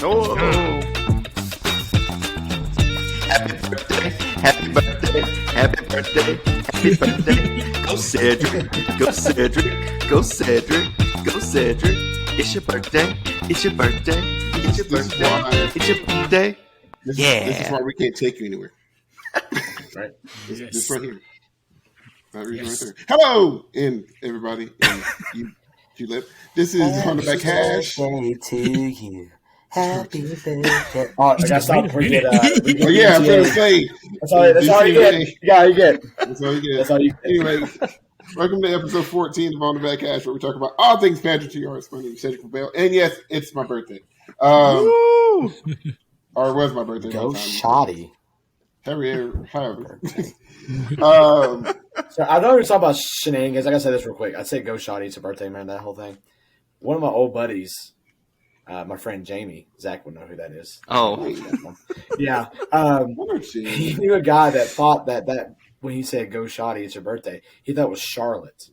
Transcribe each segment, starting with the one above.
Oh. Happy birthday, happy birthday, happy birthday, happy birthday. Go Cedric, go Cedric, go Cedric, go Cedric. It's your birthday, it's your birthday, it's your birthday, it's your birthday. This is why we can't take you anywhere. Right? This right here. That reason right there. Hello, and everybody, and you Lip. This is On the Back Hash. To you. Happy birthday. Oh, I gotta stop. We get, yeah, I'm trying to say. That's all you get. Yeah, you get. That's all you get. That's all you get. Anyway, welcome to episode 14 of On the Back Hash, where we talk about all things Patrick T. R. My name is Cedric Bell, and yes, it's my birthday. Or it was my birthday. Go shoddy. However. So I know we're talking about shenanigans. I gotta say this real quick. I'd say go shoddy. It's a birthday, man. That whole thing. One of my old buddies, my friend Jamie, Zach would know who that is. Oh, yeah. He knew a guy that thought that when he said "go shoddy," it's your birthday. He thought it was Charlotte.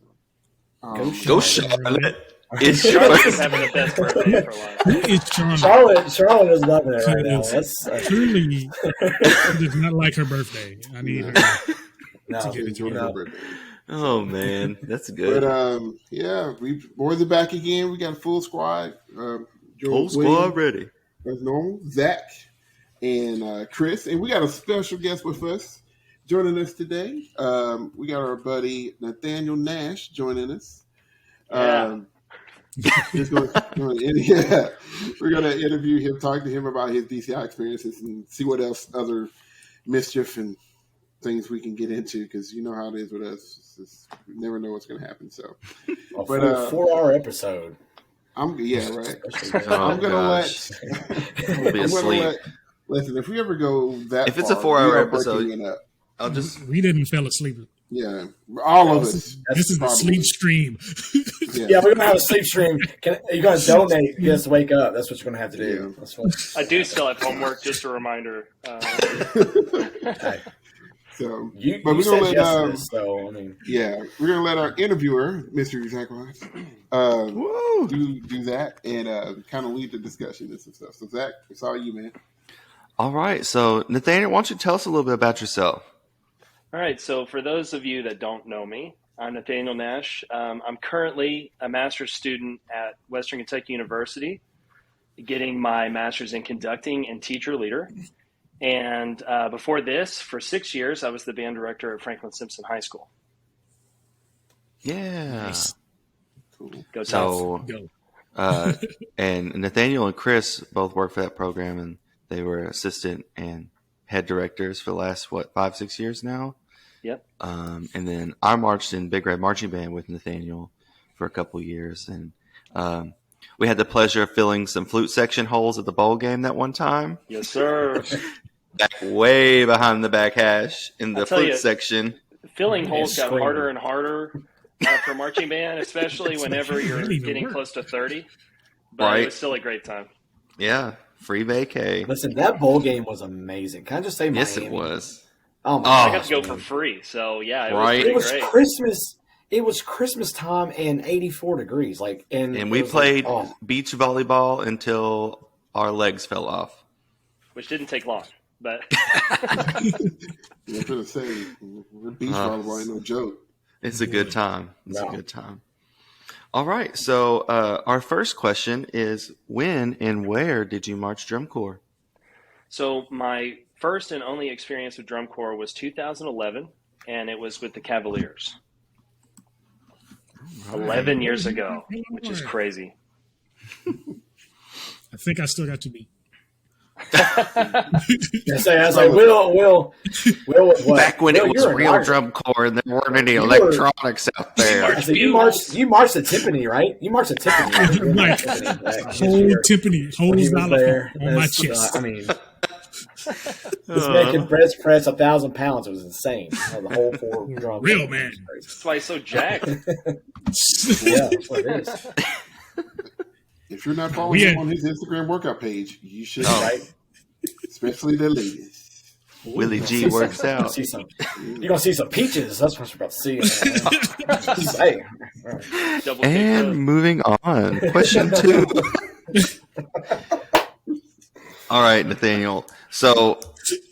Go Charlotte. It's Charlotte's having the best birthday for a while. Who is Charlotte? Charlotte is loving it right now. Truly, she does not like her birthday. I need her to get it to her birthday. Oh man, that's good. But yeah, we boys are back again. We got a full squad. Whole squad ready as normal. Zach and Chris, and we got a special guest with us joining us today. We got our buddy Nathaniel Nash joining us. We're going to interview him, talk to him about his DCI experiences, and see what else other mischief and things we can get into, because you know how it is with us. We never know what's going to happen. So, a 4-hour episode. I'm gonna let. Listen, if we ever go that, if it's a 4-hour episode, I'll just. We didn't fell asleep. Yeah, all of us. This is a sleep stream. Yeah, we're gonna have a sleep stream. You're gonna donate? You guys to wake up. That's what you're gonna have to do. Yeah. That's what. I do still have homework. Just a reminder. Okay. So, but we're gonna let. So I mean, yeah, we're gonna let our interviewer, Mr. Zach Ross, do that and kind of lead the discussion and some stuff. So, Zach, it's all you, man. All right. So, Nathaniel, why don't you tell us a little bit about yourself? All right. So for those of you that don't know me, I'm Nathaniel Nash. I'm currently a master's student at Western Kentucky University, getting my master's in conducting and teacher leader. And before this, for 6 years, I was the band director at Franklin Simpson High School. Yeah. Nice. Cool. Go so, and Nathaniel and Chris both worked for that program, and they were assistant and head directors for the last, 5-6 years now? Yep. And then I marched in Big Red Marching Band with Nathaniel for a couple years. And we had the pleasure of filling some flute section holes at the bowl game that one time. Yes, sir. Back way behind the back hash in the flute section. Filling holes got harder and harder for marching band, especially whenever you're getting close to 30. But it was still a great time. Yeah. Free vacay. Listen, that bowl game was amazing. Can I just say Miami? Yes, it was. Oh my I got to go for free. So, yeah, it was great. Christmas. It was Christmas time and 84 degrees. And we played beach volleyball until our legs fell off. Which didn't take long. But I'm going to say, beach volleyball ain't no joke. It's a good time. It's a good time. All right. So our first question is, when and where did you march drum corps? So my first and only experience with drum corps was 2011, and it was with the Cavaliers. Right. 11 years ago, which is crazy. I think I still got to be. I was like, Will was what? Back when it was real drum corps and there weren't any electronics out there. You marched to Tiffany, right? You marched to Tiffany. Right. Whole Tiffany. Whole dollar on my chest. He's making breast press 1,000 pounds. It was insane. The whole 4 drum. Real man. That's why he's so jacked. Yeah, that's what it is. If you're not following him on his Instagram workout page, you should, right? Especially the ladies. Willie G works out. You're going to see some peaches. That's what you're about to see. Hey. Right. And moving on. Question 2. All right, Nathaniel. So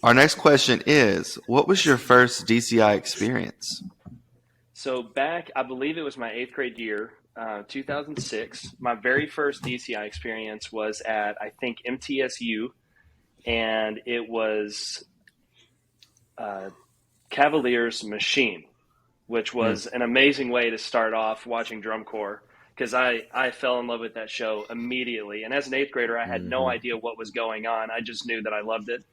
our next question is, what was your first DCI experience? So back, I believe it was my 8th grade year, 2006. My very first DCI experience was at, I think, MTSU, and it was Cavaliers Machine, which was an amazing way to start off watching drum corps, because I fell in love with that show immediately. And as an 8th grader, I had no idea what was going on. I just knew that I loved it.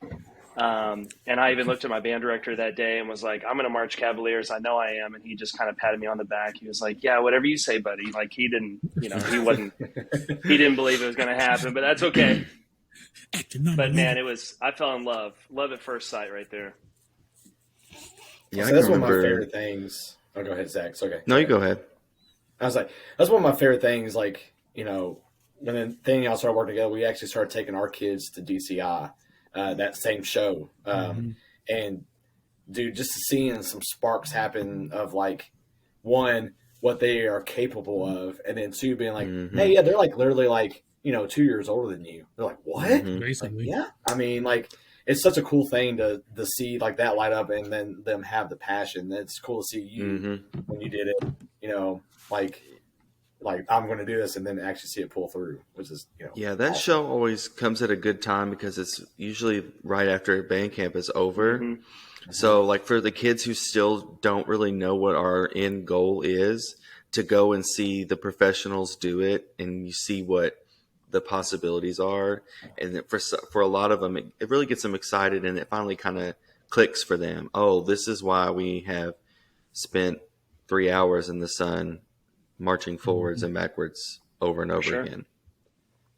And I even looked at my band director that day and was like, I'm going to march Cavaliers. I know I am. And he just kind of patted me on the back. He was like, yeah, whatever you say, buddy. Like he didn't believe it was going to happen, but that's okay. But man, I fell in love at first sight right there. Yeah, so that's one of my favorite things. Oh, go ahead, Zach. It's okay. No, you go ahead. I was like, that's one of my favorite things. Like, when Nathaniel and I started working together, we actually started taking our kids to DCI. That same show. And dude, just seeing some sparks happen of like, one, what they are capable of, and then two, being like, hey, yeah, they're like literally like, 2 years older than you. They're like, what? Basically. Like, yeah. I mean, like, it's such a cool thing to see like that light up and then them have the passion. It's cool to see you when you did it, like I'm going to do this, and then actually see it pull through, which is, yeah, that awesome. Show always comes at a good time because it's usually right after band camp is over. So like for the kids who still don't really know what our end goal is, to go and see the professionals do it, and you see what the possibilities are. And for a lot of them, it really gets them excited, and it finally kind of clicks for them. Oh, this is why we have spent 3 hours in the sun marching forwards and backwards over and over again.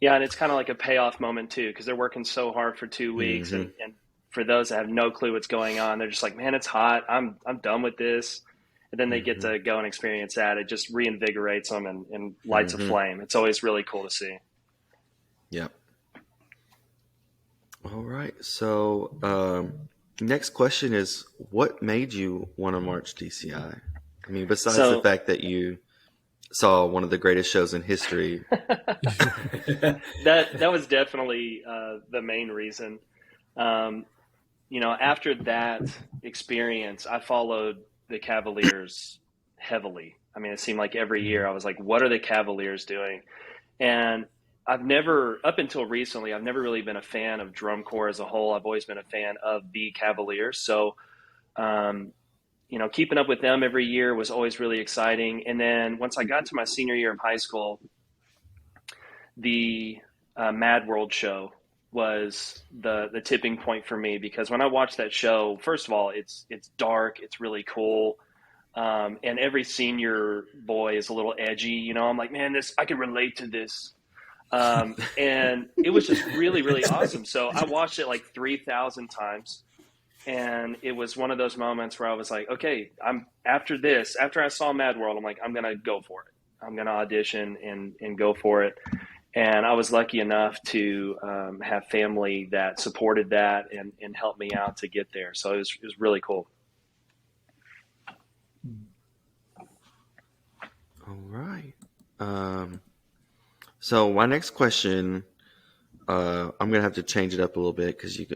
Yeah, and it's kind of like a payoff moment too, because they're working so hard for 2 weeks, and for those that have no clue what's going on, they're just like, man, it's hot. I'm done with this. And then they get to go and experience that. It just reinvigorates them and lights a flame. It's always really cool to see. Yep. All right. So next question is, what made you want to march DCI? I mean, besides the fact that you saw one of the greatest shows in history. That was definitely the main reason. After that experience, I followed the Cavaliers heavily. I mean, it seemed like every year I was like, what are the Cavaliers doing? And up until recently, I've never really been a fan of drum corps as a whole. I've always been a fan of the Cavaliers. So, keeping up with them every year was always really exciting. And then once I got to my senior year of high school, the Mad World show was the tipping point for me, because when I watched that show, first of all, it's dark, it's really cool. And every senior boy is a little edgy, I'm like, man, I can relate to this. And it was just really, really awesome. So I watched it like 3,000 times. And it was one of those moments where I was like, okay, after I saw Mad World, I'm like, I'm going to go for it. I'm going to audition and go for it. And I was lucky enough to have family that supported that and helped me out to get there. So it was really cool. All right. So my next question, I'm going to have to change it up a little bit because you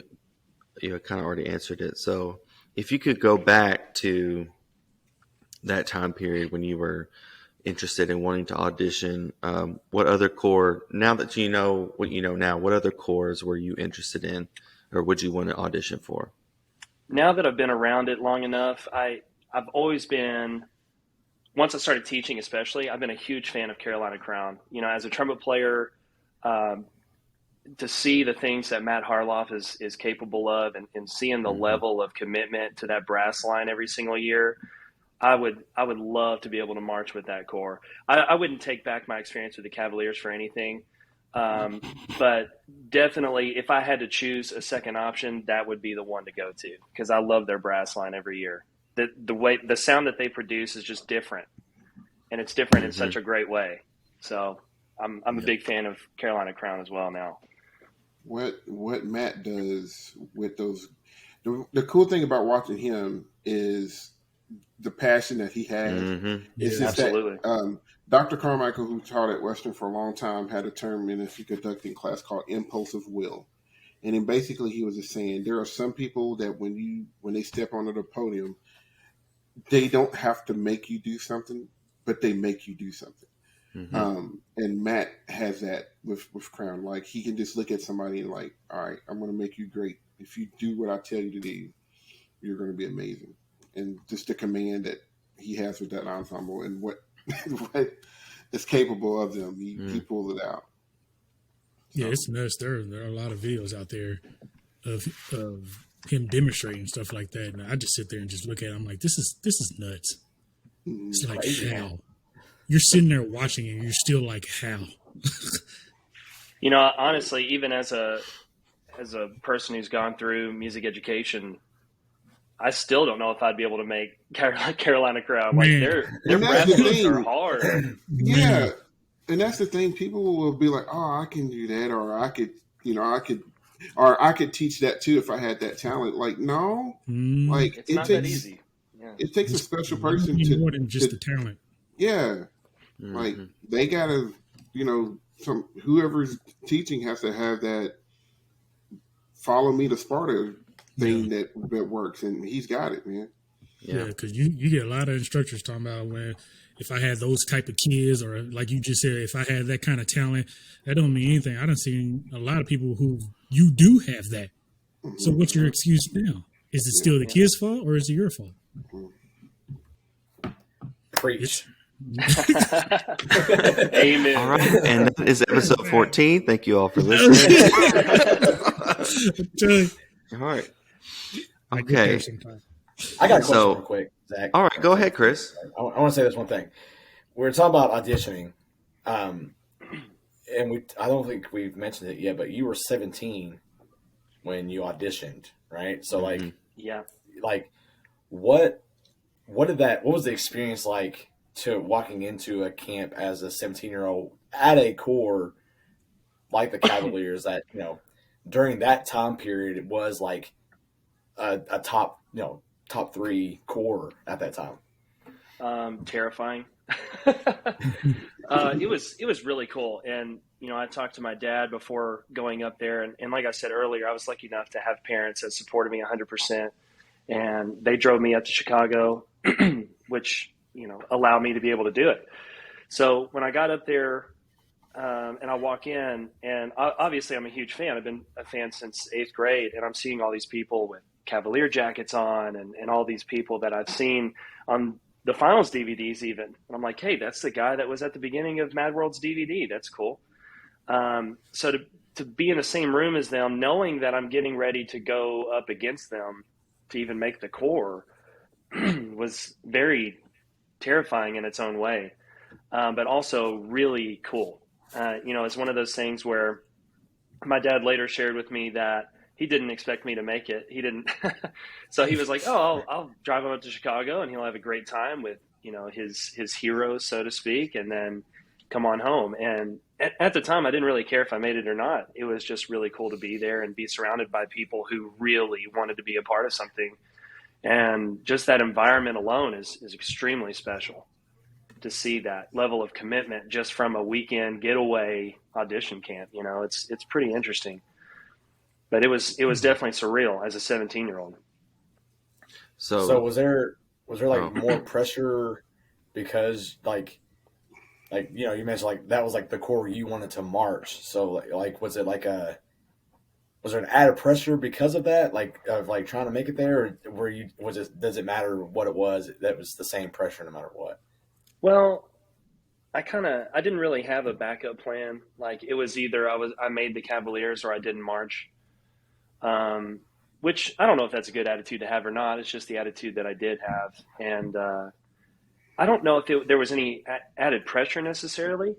kind of already answered it. So if you could go back to that time period when you were interested in wanting to audition, what other corps, now that you know what you know now, what other corps were you interested in or would you want to audition for? Now that I've been around it long enough, I've always been, once I started teaching especially, I've been a huge fan of Carolina Crown. As a trumpet player, to see the things that Matt Harloff is capable of and seeing the level of commitment to that brass line every single year, I would love to be able to march with that corps. I wouldn't take back my experience with the Cavaliers for anything. But definitely if I had to choose a second option, that would be the one to go to, because I love their brass line every year. The way the sound that they produce is just different, and it's different in such a great way. So I'm a big fan of Carolina Crown as well now. What Matt does with those, the cool thing about watching him is the passion that he has. It's just absolutely. That, Dr. Carmichael, who taught at Western for a long time, had a term in his conducting class called impulsive will. And then basically he was just saying there are some people that when they step onto the podium, they don't have to make you do something, but they make you do something. Mm-hmm. And Matt has that with Crown. Like, he can just look at somebody and like, all right, I'm going to make you great. If you do what I tell you to do, you're going to be amazing. And just the command that he has with that ensemble and what is capable of them, he pulls it out. Yeah, it's nuts. There are a lot of videos out there of him demonstrating stuff like that, and I just sit there and just look at it. I'm like, this is nuts. It's like, how? You're sitting there watching and you're still like, how? You know, honestly, even as a person who's gone through music education, I still don't know if I'd be able to make Carolina Crowd. Like, their rap beats are hard. Yeah. And that's the thing. People will be like, oh, I can do that, or I could teach that too if I had that talent. Like, no. Like, it's not that easy. Yeah. It takes a special person to more than just the talent. Yeah. Like, they gotta, whoever's teaching has to have that follow me to Sparta thing that works, and he's got it, man. Yeah, because you get a lot of instructors talking about if I had those type of kids, or like you just said, if I had that kind of talent, that don't mean anything. I done seen a lot of people who you do have that. So what's your excuse now? Is it still the kid's fault, or is it your fault? Preach. Amen. All right, and that is episode 14. Thank you all for listening. All right. Okay. I got a question real quick, Zach. All right, go ahead, Chris. I want to say this one thing. We're talking about auditioning, and I don't think we've mentioned it yet, but you were 17 when you auditioned, right? So, like, what was the experience like to walking into a camp as a 17-year-old at a corps like the Cavaliers that, during that time period, it was like a top 3 corps at that time? Terrifying. It was really cool. And, I talked to my dad before going up there. And like I said earlier, I was lucky enough to have parents that supported me 100%. And they drove me up to Chicago, which, allowed me to be able to do it. So when I got up there, and I walk in, and obviously I'm a huge fan. I've been a fan since 8th grade, and I'm seeing all these people with Cavalier jackets on and all these people that I've seen on the finals DVDs even. And I'm like, hey, that's the guy that was at the beginning of Mad World's DVD. That's cool. So to be in the same room as them, knowing that I'm getting ready to go up against them to even make the corps was very terrifying in its own way, but also really cool. It's one of those things where my dad later shared with me that he didn't expect me to make it. He didn't. So he was like, oh, I'll drive him up to Chicago and he'll have a great time with, his heroes, so to speak, and then come on home. And at the time, I didn't really care if I made it or not. It was just really cool to be there and be surrounded by people who really wanted to be a part of something. And just that environment alone is extremely special to see that level of commitment just from a weekend getaway audition camp. It's pretty interesting. But it was definitely surreal as a 17-year-old. So was there like more pressure because you mentioned like that was like the corps you wanted to march. So like was there an added pressure because of that, like of like trying to make it there, or does it matter what it was? That was the same pressure no matter what? Well, I didn't really have a backup plan. Like, it was either I made the Cavaliers or I didn't march. Which I don't know if that's a good attitude to have or not. It's just the attitude that I did have. And I don't know if there was any added pressure necessarily.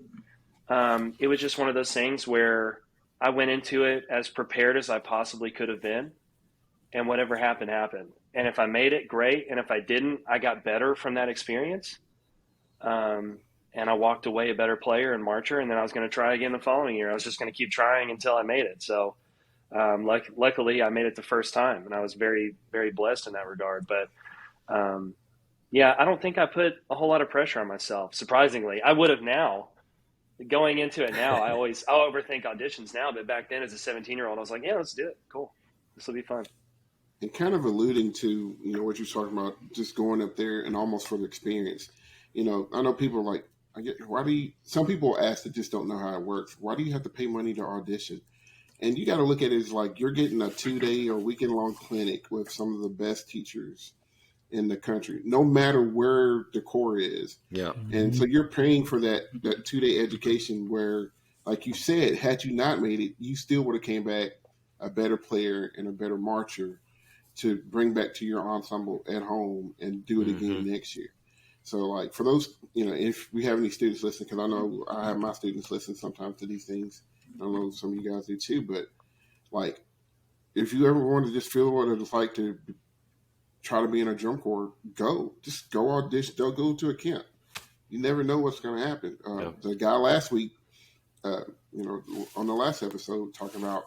It was just one of those things where I went into it as prepared as I possibly could have been. And whatever happened, happened. And if I made it, great. And if I didn't, I got better from that experience. And I walked away a better player and marcher. And then I was going to try again the following year. I was just going to keep trying until I made it. So luckily, I made it the first time. And I was very, very blessed in that regard. But I don't think I put a whole lot of pressure on myself. Surprisingly, I would have now. going into it now, I'll overthink auditions now, but back then as a 17-year-old, I was like, yeah, let's do it. Cool. This will be fun. And kind of alluding to, what you're talking about, just going up there and almost for the experience. I know people are like, some people ask that just don't know how it works. Why do you have to pay money to audition? And you got to look at it as like you're getting a 2-day or weekend-long clinic with some of the best teachers in the country, no matter where the core is. Yeah. And so you're paying for that 2-day education where, like you said, had you not made it, you still would have came back a better player and a better marcher to bring back to your ensemble at home and do it again next year. So, like, for those, if we have any students listening, because I know I have my students listen sometimes to these things. I don't know if some of you guys do too, but, like, if you ever want to just feel what it's like to try to be in a drum corps, just go audition, go to a camp. You never know what's going to happen. The guy last week, on the last episode, talking about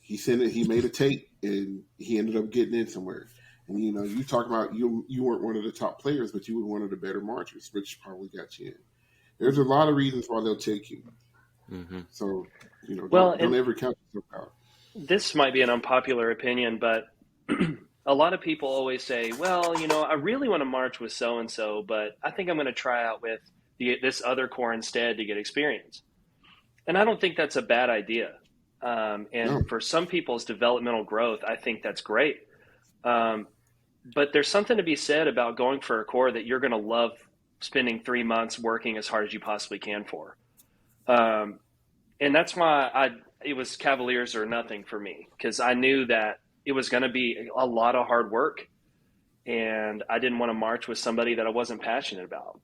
he made a tape and he ended up getting in somewhere. And you talk about you weren't one of the top players, but you were one of the better marchers, which probably got you in. There's a lot of reasons why they'll take you. Mm-hmm. So don't ever count yourself out. This might be an unpopular opinion, but a lot of people always say, well, I really want to march with so-and-so, but I think I'm going to try out with this other corps instead to get experience. And I don't think that's a bad idea. For some people's developmental growth, I think that's great. But there's something to be said about going for a corps that you're going to love spending 3 months working as hard as you possibly can for. And that's why it was Cavaliers or nothing for me, because I knew that it was going to be a lot of hard work, and I didn't want to march with somebody that I wasn't passionate about.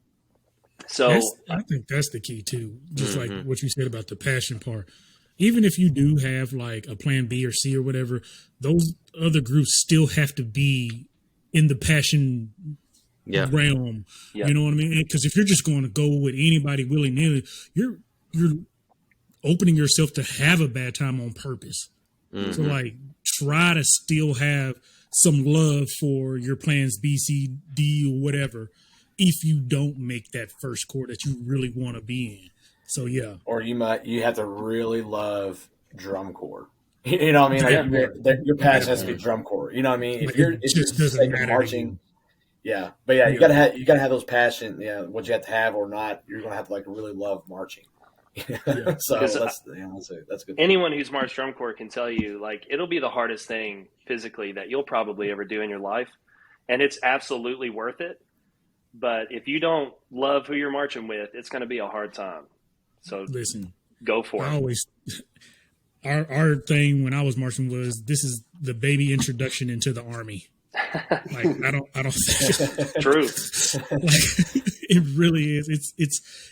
So I think that's the key too. Just like what you said about the passion part. Even if you do have like a plan B or C or whatever, those other groups still have to be in the passion realm. Yeah. You know what I mean? Because if you're just going to go with anybody willy-nilly, you're opening yourself to have a bad time on purpose. So like try to still have some love for your plans B, C, D, or whatever if you don't make that first corps that you really want to be in. So yeah. Or you have to really love drum corps. You know what I mean? Like your passion has to be drum corps. You know what I mean? If you're just marching, yeah. But yeah, you gotta have those passion. Yeah, what you have to have or not, you're gonna have to like really love marching. So that's good. Anyone who's marched drum corps can tell you, like, it'll be the hardest thing physically that you'll probably ever do in your life, and it's absolutely worth it. But if you don't love who you're marching with, it's going to be a hard time. So listen, go for it. Our thing when I was marching was, this is the baby introduction into the Army. Like I don't True. Like it really is.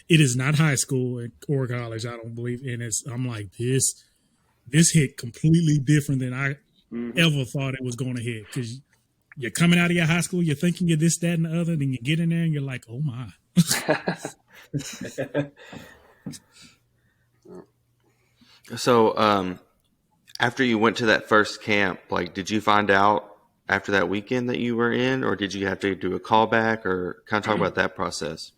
It is not high school or college, I don't believe. And I'm like, this hit completely different than I ever thought it was going to hit. Because you're coming out of your high school, you're thinking you're this, that, and the other, then you get in there and you're like, oh my. So, after you went to that first camp, like, did you find out after that weekend that you were in, or did you have to do a callback, or kind of talk about that process?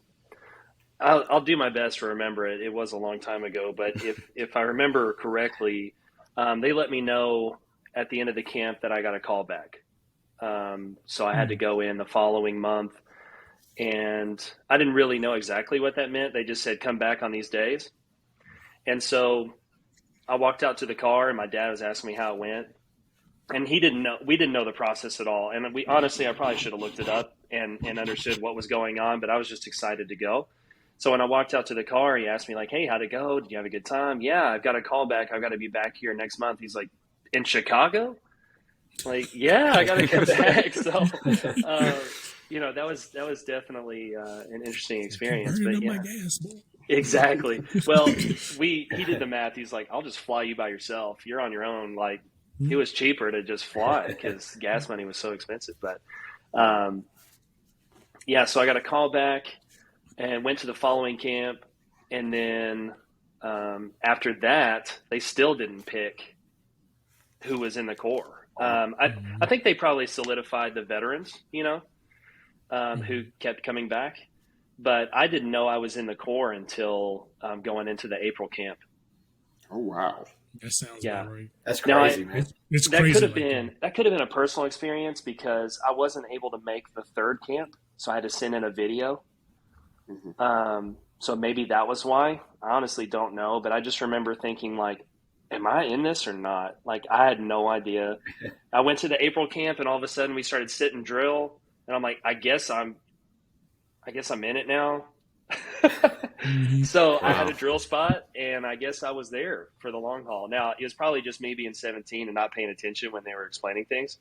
I'll do my best to remember it. It was a long time ago, but if I remember correctly, they let me know at the end of the camp that I got a callback. So I had to go in the following month, and I didn't really know exactly what that meant. They just said, come back on these days. And so I walked out to the car, and my dad was asking me how it went. And we didn't know the process at all. And I probably should have looked it up and understood what was going on, but I was just excited to go. So when I walked out to the car, he asked me like, hey, how'd it go? Did you have a good time? Yeah, I've got a call back. I've got to be back here next month. He's like, in Chicago? Like, yeah, I got to get back. So, that was definitely an interesting experience. But yeah, exactly. Well, he did the math. He's like, I'll just fly you by yourself. You're on your own. Like, it was cheaper to just fly because gas money was so expensive. But so I got a call back and went to the following camp. And then after that, they still didn't pick who was in the corps. I think they probably solidified the veterans, who kept coming back. but I didn't know I was in the Corps until going into the April camp. Oh wow, That sounds Yeah. about right. That's crazy, Now, man. It's that crazy. could have been a personal experience because I wasn't able to make the third camp, so I had to send in a video. So maybe that was why. I honestly don't know, but I just remember thinking like, am I in this or not? Like I had no idea. I went to the April camp and all of a sudden we started sit and drill and I'm like, I guess I'm in it now. So I had a drill spot and I guess I was there for the long haul. Now it was probably just me being 17 and not paying attention when they were explaining things.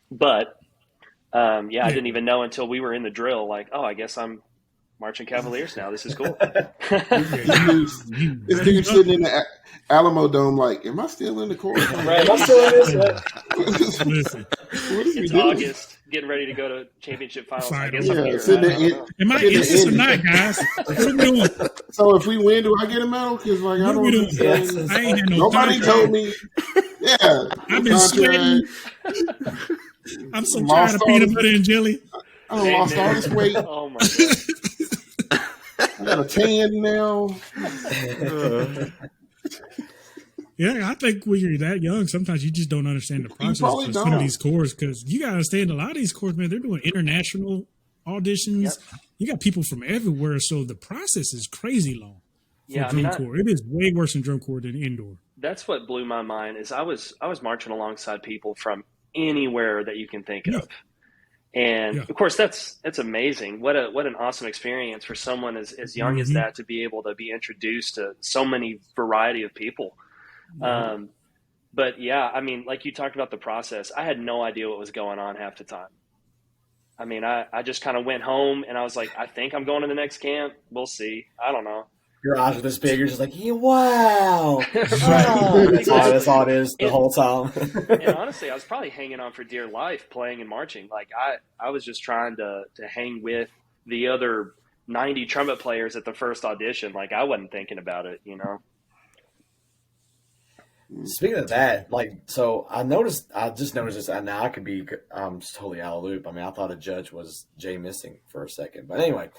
But I didn't even know until we were in the drill, like, oh, I guess I'm marching Cavaliers now. This is cool. This dude sitting in the Alamo Dome, like, am I still in the Corps? Right, I'm still in this. Listen, What is he It's doing? August, getting ready to go to championship finals. I guess Yeah, I'm here. sitting I there don't know. am I in this or not, guys? What are we doing? So if we win, do I get a medal? Because like I What are we don't doing? understand. I ain't had no Nobody contract. told me. Yeah, I've been sweating. I'm so tired of peanut butter and jelly. I done lost all this weight. Oh my god. I got a tan now. Yeah, I think when you're that young, sometimes you just don't understand the process probably for some of don't. these courses because you got to understand a lot of these courses, man, they're doing international auditions. Yep. You got people from everywhere, so the process is crazy long for Yeah, I drum mean, corps. It is way worse in drum corps than indoor. that's what blew my mind is I was marching alongside people from anywhere that you can think of. And of course that's amazing. What an awesome experience for someone as young as that to be able to be introduced to so many variety of people. But yeah, I mean, like you talked about the process, I had no idea what was going on half the time. I mean, I just kind of went home and I was like, I think I'm going to the next camp. We'll see. I don't know. Your eyes are this big. You're just like, yeah, wow. Right. That's all it is the whole time. And honestly, I was probably hanging on for dear life playing and marching. Like I was just trying to hang with the other 90 trumpet players at the first audition. Like I wasn't thinking about it, you know? Speaking of that, like, so I just noticed this, and now I could be, I'm just totally out of the loop. I mean, I thought a judge was Jay Missing for a second, but anyway,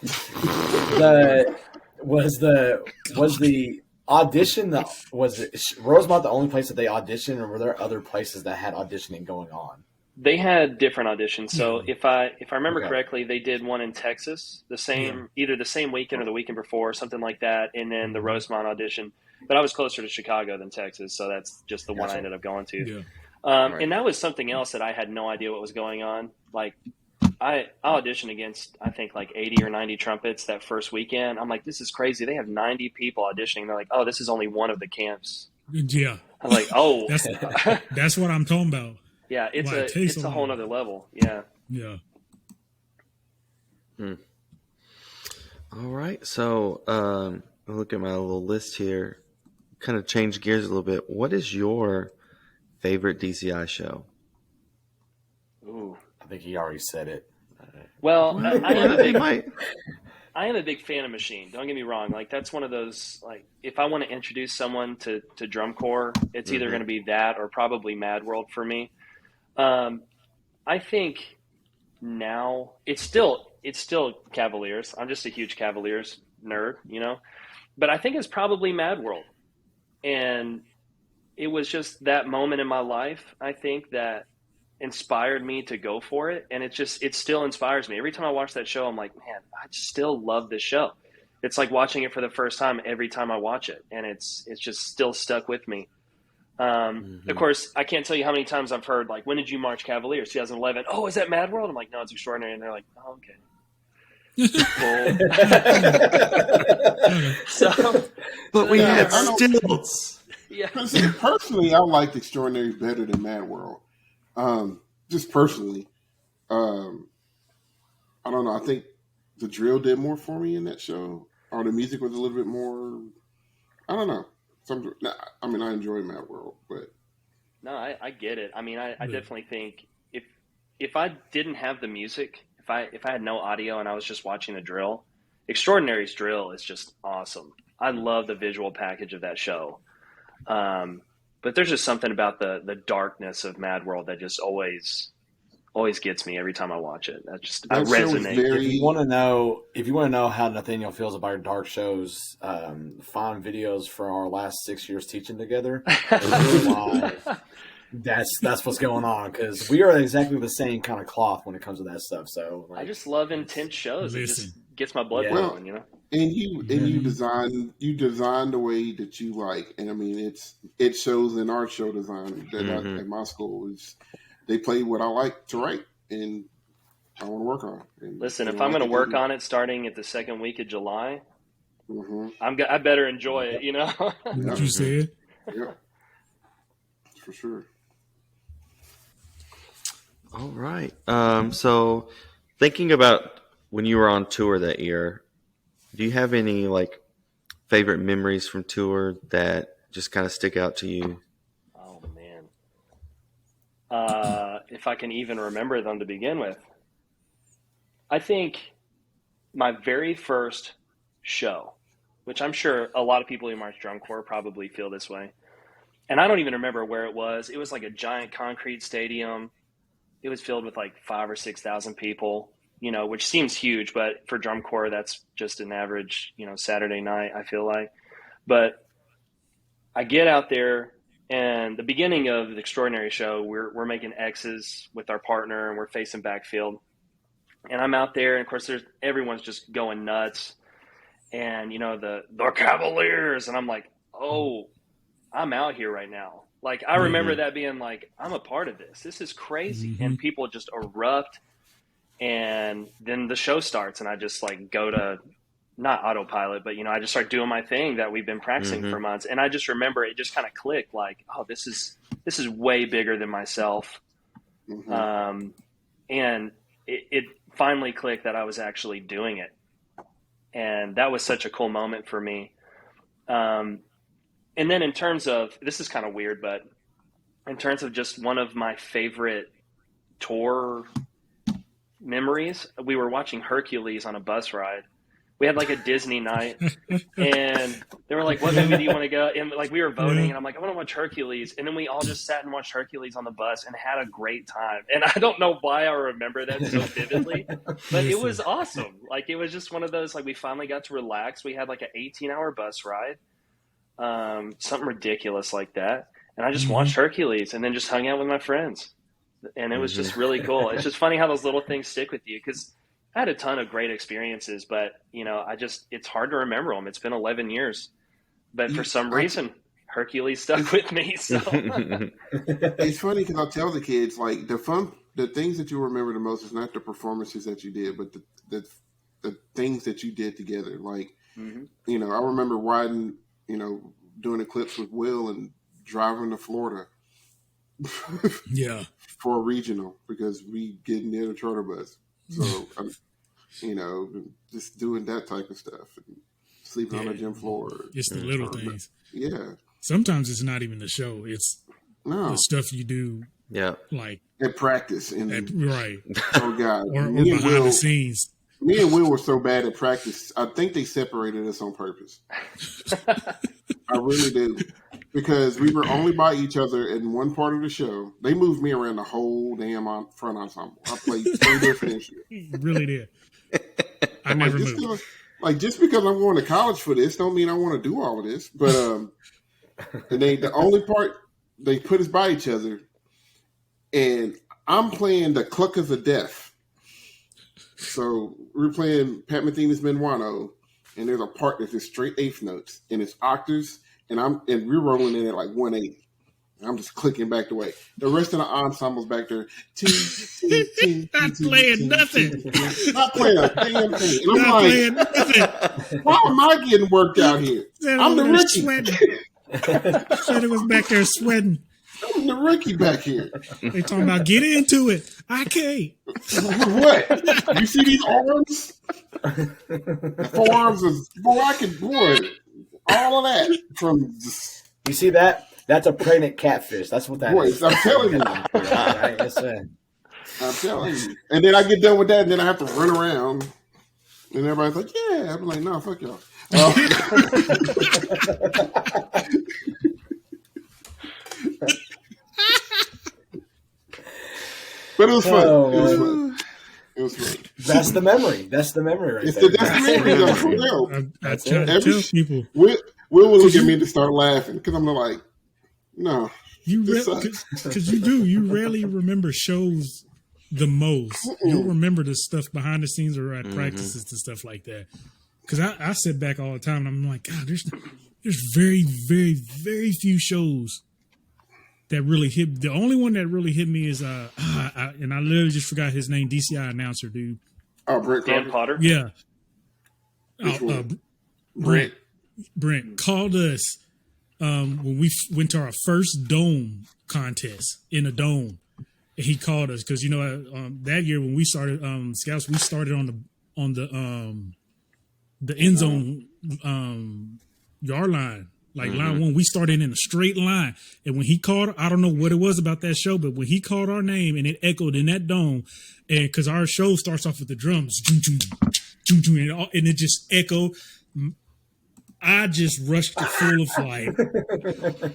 was the audition, was Rosemont the only place that they auditioned, or were there other places that had auditioning going on? They had different auditions. So if I remember correctly, they did one in Texas, either the same weekend or the weekend before, something like that, and then the Rosemont audition. But I was closer to Chicago than Texas, so that's just the one I ended up going to. Yeah. And that was something else that I had no idea what was going on. Like I auditioned against, I think, like 80 or 90 trumpets that first weekend. I'm like, this is crazy. They have 90 people auditioning. They're like, oh, this is only one of the camps. Yeah. I'm like, oh. That's what I'm talking about. Yeah, it's a whole nother level. Yeah. Yeah. All right. So I'll look at my little list here. Kind of change gears a little bit. What is your favorite DCI show? Ooh. I think he already said it. Well, I am a big fan of Machine. Don't get me wrong. Like that's one of those, like if I want to introduce someone to drum corps, it's either going to be that or probably Mad World for me. I think now it's still Cavaliers. I'm just a huge Cavaliers nerd, you know, but I think it's probably Mad World. And it was just that moment in my life, I think, that inspired me to go for it. And it still inspires me. Every time I watch that show, I'm like, man, I still love this show. It's like watching it for the first time every time I watch it. And it's just still stuck with me. Of course, I can't tell you how many times I've heard, like, when did you march Cavaliers? 2011. Oh, is that Mad World? I'm like, no, it's Extraordinary. And they're like, oh, okay. But we had stilts. Yeah. Personally, I liked Extraordinary better than Mad World. Just personally, I don't know. I think the drill did more for me in that show, or the music was a little bit more. I don't know. I mean, I enjoy Mad World, but no, I get it. I mean, I definitely think if I didn't have the music, if I had no audio and I was just watching the drill, Extraordinary's drill is just awesome. I love the visual package of that show. But there's just something about the darkness of Mad World that just always always gets me every time I watch it. That just That show was resonate. very- If you want to know how Nathaniel feels about our dark shows, find videos for our last 6 years teaching together. That's what's going on, because we are exactly the same kind of cloth when it comes to that stuff. So I just love intense shows. It just gets my blood Yeah. boiling, you know. And you design the way that you like, and I mean it shows in our show design that at my school is they play what I like to write, and I want to work on. And Listen, if I'm going to work on it starting at the second week of July, I better enjoy it, you know. What you said? Yeah, for sure. All right. So thinking about when you were on tour that year, do you have any like favorite memories from tour that just kind of stick out to you? Oh man. If I can even remember them to begin with. I think my very first show, which I'm sure a lot of people who march drum corps probably feel this way. And I don't even remember where it was. It was like a giant concrete stadium. It was filled with like 5,000 or 6,000 people, you know, which seems huge, but for drum corps, that's just an average, you know, Saturday night, I feel like. But I get out there, and the beginning of the Extraordinary show, we're making X's with our partner, and we're facing backfield. And I'm out there, and of course, everyone's just going nuts. And, you know, the Cavaliers, and I'm like, oh, I'm out here right now. Like, I remember that being like, I'm a part of this. This is crazy. And people just erupt. And then the show starts, and I just like go to not autopilot, but, you know, I just start doing my thing that we've been practicing for months. And I just remember it just kind of clicked like, oh, this is way bigger than myself. And it finally clicked that I was actually doing it. And that was such a cool moment for me. And then in terms of, this is kind of weird, but in terms of just one of my favorite tour memories, we were watching Hercules on a bus ride. We had like a Disney night, and they were like, what movie do you want to go? And like we were voting, and I'm like, I want to watch Hercules. And then we all just sat and watched Hercules on the bus and had a great time. And I don't know why I remember that so vividly, but it was awesome. Like it was just one of those, like we finally got to relax. We had like an 18-hour bus ride. Something ridiculous like that, and I just watched Hercules and then just hung out with my friends, and it was just really cool. It's just funny how those little things stick with you, because I had a ton of great experiences, but you know, it's hard to remember them. It's been 11 years, but for some reason Hercules stuck with me. So it's funny because I tell the kids like the things that you remember the most is not the performances that you did, but the things that you did together. Like you know, I remember riding, you know, doing eclipse with Will and driving to Florida. For a regional, because we get near the charter bus. So, you know, just doing that type of stuff and sleeping on the gym floor. It's the little things. Yeah. Sometimes it's not even the show. It's the stuff you do. Yeah. Like at practice. Right. Oh, God. or behind the scenes. Me and Will were so bad at practice, I think they separated us on purpose. I really do. Because we were only by each other in one part of the show. They moved me around the whole damn front ensemble. I played 3 different instruments. You really did. I never moved. Just because I'm going to college for this don't mean I want to do all of this. But and the only part, they put us by each other, and I'm playing the Cluckers of Death. So we're playing Pat Metheny's Menuano, and there's a part that's just straight eighth notes, and it's octaves, and we're rolling in at like 180. I'm just clicking back the way. The rest of the ensemble's back there. Not playing nothing. Not playing a damn thing. And I'm like, why am I getting worked out here? I'm the rookie. Said it was back there sweating. I'm the rookie back here. They talking about get into it. I can't. What? You see these arms? The forearms is all of that from. You see that? That's a pregnant catfish. That's what that is. I'm telling you. Right, I'm telling you. And then I get done with that, and then I have to run around, and everybody's like, "Yeah." I'm like, "No, fuck y'all." But was fun. Oh, it was man. fun. It was fun. That's the memory. That's the memory right It's there. that's the memory, though, for real. I try to tell people. Will look at me to start laughing because I'm like, no. Because you rarely remember shows the most. You'll remember the stuff behind the scenes or at practices and stuff like that. Because I sit back all the time and I'm like, God, there's very, very, very few shows that really hit. The only one that really hit me is and I literally just forgot his name, DCI announcer dude. Oh, Brent Dan Potter. Yeah. Brent called us when we went to our first dome contest in a dome. And he called us because that year when we started Scouts, we started on the end zone yard line, like line one. We started in a straight line, and when he called, I don't know what it was about that show, but when he called our name and it echoed in that dome, and because our show starts off with the drums, and it just echoed. I just rushed to full of flight.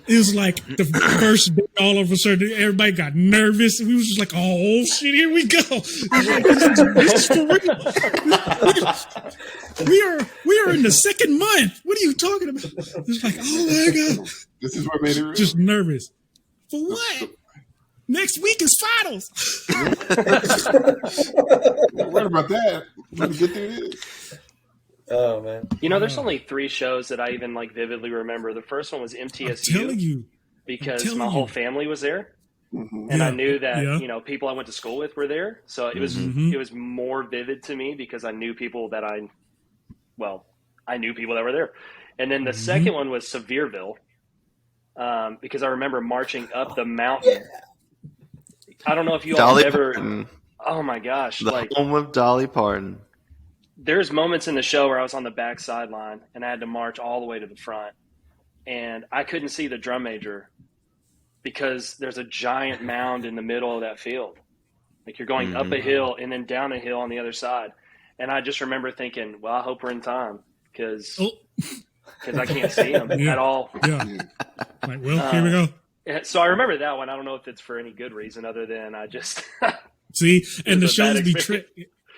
It was like the first day, all of a sudden, everybody got nervous. We was just like, oh, shit, here we go. This is for real. We are in the second month. What are you talking about? It's like, oh, my God. This is what made it real. Just nervous. For what? Next week is finals. What about that? Let me get through this. Oh man! There's only 3 shows that I even vividly remember. The first one was MTSU. I'm telling you, because my whole family was there, and I knew that people I went to school with were there. So it was it was more vivid to me because I knew people that I knew people that were there. And then the second one was Sevierville, because I remember marching up the mountain. I don't know if you all ever. Parton. Oh my gosh! The home of Dolly Parton. There's moments in the show where I was on the back sideline and I had to march all the way to the front, and I couldn't see the drum major because there's a giant mound in the middle of that field. Like you're going up a hill and then down a hill on the other side. And I just remember thinking, well, I hope we're in time because I can't see him at all. Yeah. Like, well, here we go. So I remember that one. I don't know if it's for any good reason other than I just see, and the shows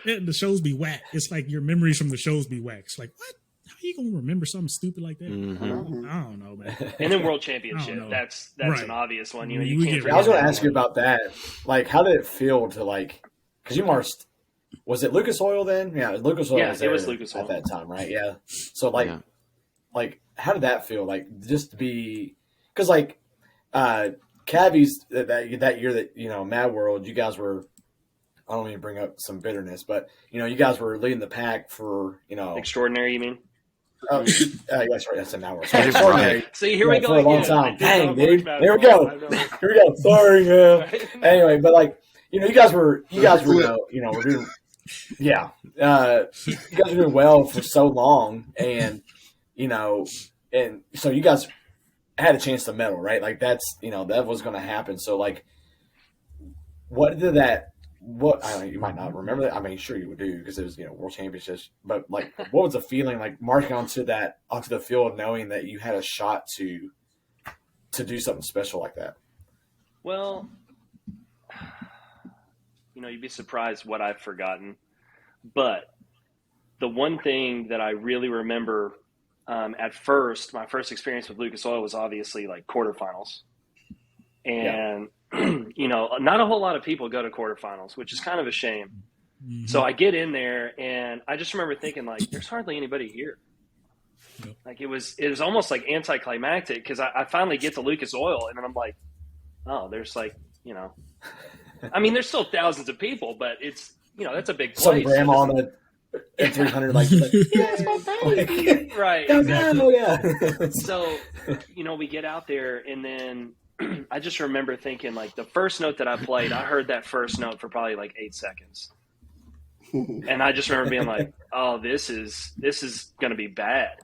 the shows be whack. It's like your memories from the shows be whack. It's like, what? How are you gonna remember something stupid like that? I don't know, man. And then World Championship. That's right. An obvious one. You can't. I was going to ask you about that. Like, how did it feel to because you marched? Was it Lucas Oil then? Yeah, Lucas Oil. Yeah, was there it was Lucas Oil at that time, right? Yeah. So how did that feel? Like just to be because Cabbies that year that Mad World, you guys were. I don't mean to bring up some bitterness, but you guys were leading the pack for extraordinary. You mean? Yes, right. That's an hour. Extraordinary. See, here we go for a long again. time. Dang, dude. There we go. Here we go. Sorry, man. Anyway, but you guys were we're doing. Yeah, you guys were doing well for so long, and and so you guys had a chance to medal, right? Like that's that was going to happen. So what did that? What I mean, you might not remember that. I mean, sure you would do because it was World Championships. But what was the feeling marching onto the field, knowing that you had a shot to do something special like that? Well, you'd be surprised what I've forgotten. But the one thing that I really remember at first, my first experience with Lucas Oil was obviously quarterfinals, and. Not a whole lot of people go to quarterfinals, which is kind of a shame. Mm-hmm. So I get in there and I just remember thinking there's hardly anybody here. Yep. It was almost anticlimactic because I finally get to Lucas Oil and then I'm like, oh, there's I mean, there's still thousands of people, but it's, that's a big place. Some grandma on a 300 right. Exactly. Yeah. So, we get out there and then I just remember thinking the first note that I played, I heard that first note for probably 8 seconds. And I just remember being like, oh, this is going to be bad.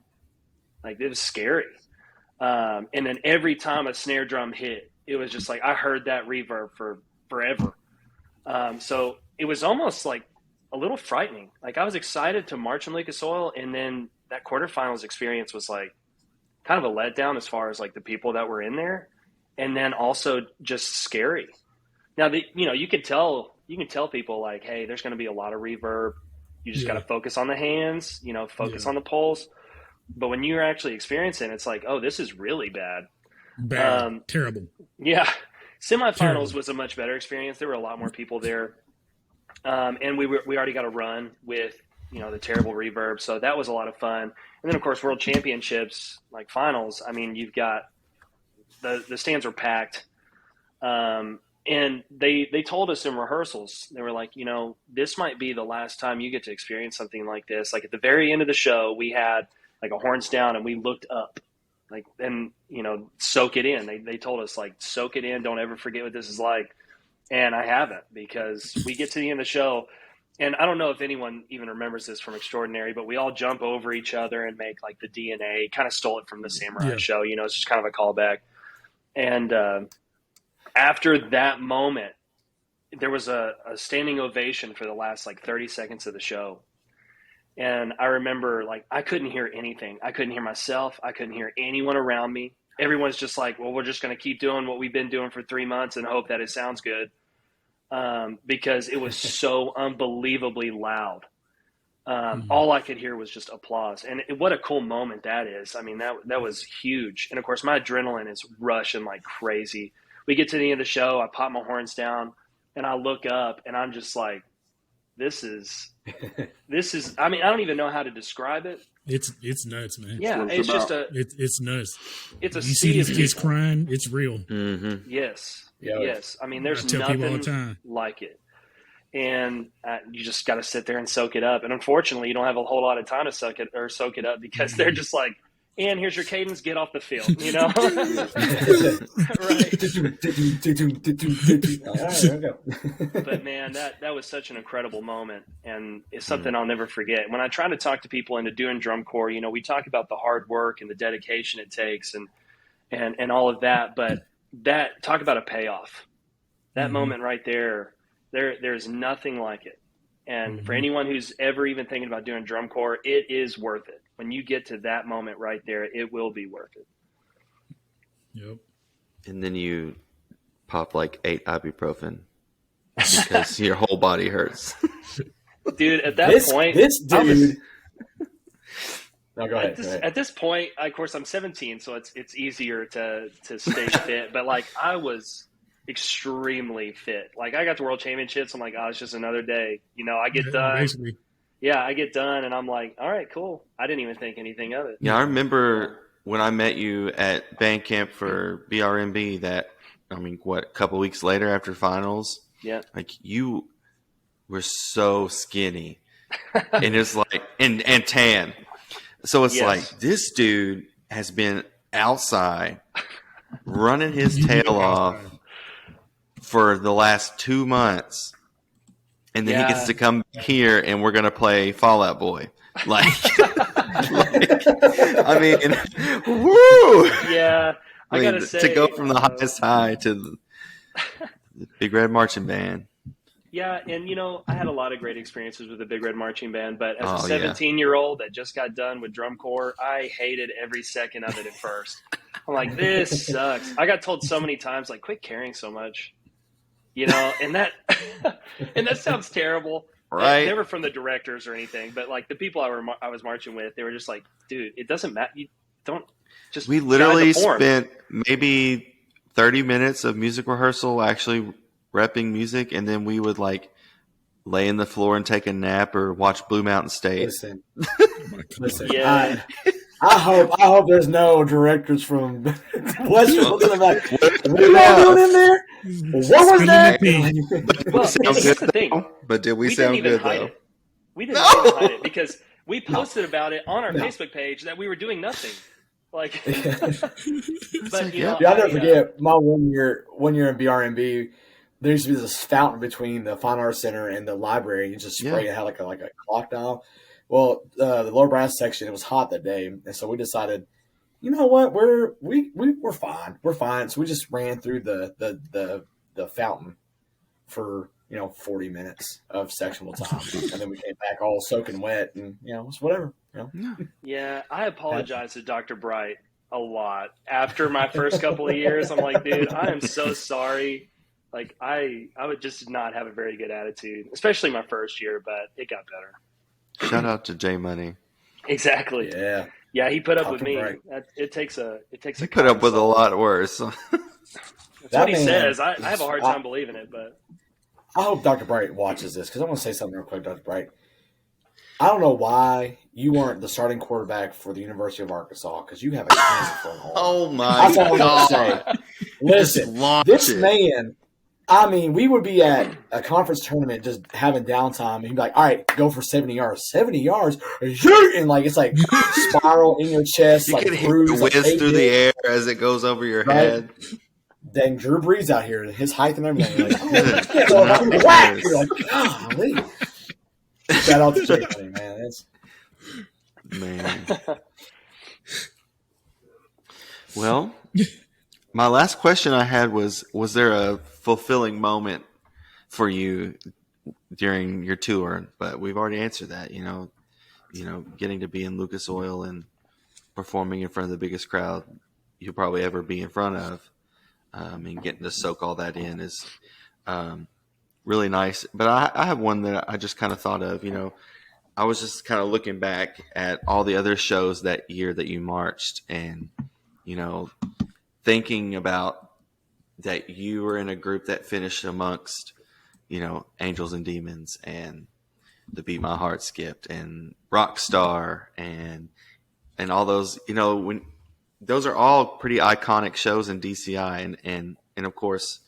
It was scary. And then every time a snare drum hit, it was just I heard that reverb for forever. So it was almost a little frightening. I was excited to march in Lucas Oil. And then that quarterfinals experience was kind of a letdown as far as the people that were in there. And then also just scary. Now, you could tell you can tell people like, hey, there's going to be a lot of reverb. You just got to focus on the hands, focus on the pulse. But when you're actually experiencing it, it's like, oh, this is really bad. Terrible. Yeah. Semifinals was a much better experience. There were a lot more people there. And we already got a run with, the terrible reverb. So that was a lot of fun. And then of course, world championships, like finals, I mean, you've got the stands were packed. And they told us in rehearsals, they were like, this might be the last time you get to experience something like this. Like at the very end of the show, we had like a horns down and we looked up, like, and, soak it in. They told us like, soak it in. Don't ever forget what this is like. And I haven't, because we get to the end of the show, and I don't know if anyone even remembers this from Extraordinary, but we all jump over each other and make like the DNA, kind of stole it from the Samurai show. It's just kind of a callback. And after that moment, there was a standing ovation for the last like 30 seconds of the show. And I remember like, I couldn't hear anything. I couldn't hear myself. I couldn't hear anyone around me. Everyone's just like, well, we're just going to keep doing what we've been doing for 3 months and hope that it sounds good. Because it was so unbelievably loud. All I could hear was just applause. And what a cool moment that is. I mean, that was huge. And of course my adrenaline is rushing like crazy. We get to the end of the show. I pop my horns down and I look up and I'm just like, this is, I mean, I don't even know how to describe it. It's nuts, man. Yeah. It's just it's nuts. It's a you see these kids crying. It's real. Mm-hmm. Yes. Yeah. Yes. I mean, there's I tell people all the nothing time. like it. And you just got to sit there and soak it up. And unfortunately, you don't have a whole lot of time to soak it up, because they're just like, and here's your cadence, get off the field, Right. But man, that was such an incredible moment, and it's something I'll never forget. When I try to talk to people into doing drum corps, we talk about the hard work and the dedication it takes and all of that, but talk about a payoff. That moment right there's nothing like it. And for anyone who's ever even thinking about doing drum corps, it is worth it. When you get to that moment right there, it will be worth it. Yep. And then you pop like 8 ibuprofen because your whole body hurts. Dude, at that point, this dude. No, go ahead. At this point, of course, I'm 17, so it's easier to stay fit. But like, I was extremely fit. Like, I got to World Championships. I'm like, oh, it's just another day. I get done. Basically. Yeah, I get done, and I'm like, all right, cool. I didn't even think anything of it. Yeah, I remember when I met you at band camp for BRMB that, a couple weeks later after finals? Yeah. Like, you were so skinny. And it's like, and tan. So it's like, this dude has been outside running his tail off for the last 2 months. And then he gets to come here and we're going to play Fallout Boy. Like, I mean, woo! Yeah. I gotta say, to go from the highest high to the Big Red Marching Band. Yeah, and I had a lot of great experiences with the Big Red Marching Band, but as a 17-year-old that just got done with drum corps, I hated every second of it at first. I'm like, this sucks. I got told so many times, like, quit caring so much. And that and that sounds terrible. Right. Never from the directors or anything, but like the people I was marching with, they were just like, dude, it doesn't matter. You don't just. We literally spent maybe 30 minutes of music rehearsal actually repping music, and then we would like lay in the floor and take a nap or watch Blue Mountain State. Listen. Yeah. I hope there's no directors from Western. Like, what are y'all doing in there? What was that? Well, here's the thing. But did we sound good though? We didn't even hide it because we posted about it on our Facebook page that we were doing nothing. Like, but I'll never forget my one year in BRMB. There used to be this fountain between the Fine Arts Center and the library. You just spray it, had like a clock dial. Well, the lower brass section, it was hot that day, and so we decided, you know what, we're fine, we're fine. So we just ran through the fountain for 40 minutes of sectional time, and then we came back all soaking wet, and it was whatever. Yeah, I apologize to Dr. Bright a lot after my first couple of years. I'm like, dude, I am so sorry. Like I would just not have a very good attitude, especially my first year, but it got better. Shout out to J Money. Exactly. Yeah. Yeah, he put up with Talking me. right. It takes a He put up with a soul. lot worse. That's That what he man- says. I have a hard time believing it, but I hope Dr. Bright watches this because I want to say something real quick, Dr. Bright. I don't know why you weren't the starting quarterback for the University of Arkansas because you have a cannon for an arm. Oh my That's all I'm God. gonna say. Listen, launch this it. man. I mean, we would be at a conference tournament just having downtime, and he'd be like, "All right, go for 70 yards. 70 yards, and like it's like spiral in your chest, You like can hear bruise, it like whiz through the eight air as it goes over your Right. head. Dang, Drew Brees out here, his height and everything. You're like, Goodness. oh, whack! You're like, golly. Shout out to Jake, man. That's, Man. Well, my last question I had was there a fulfilling moment for you during your tour? But we've already answered that, getting to be in Lucas Oil and performing in front of the biggest crowd you'll probably ever be in front of, and getting to soak all that in is really nice. But I have one that I just kind of thought of, I was just kind of looking back at all the other shows that year that you marched and, thinking about that you were in a group that finished amongst, Angels and Demons and the Beat My Heart Skipped and Rockstar and all those, when those are all pretty iconic shows in DCI and of course,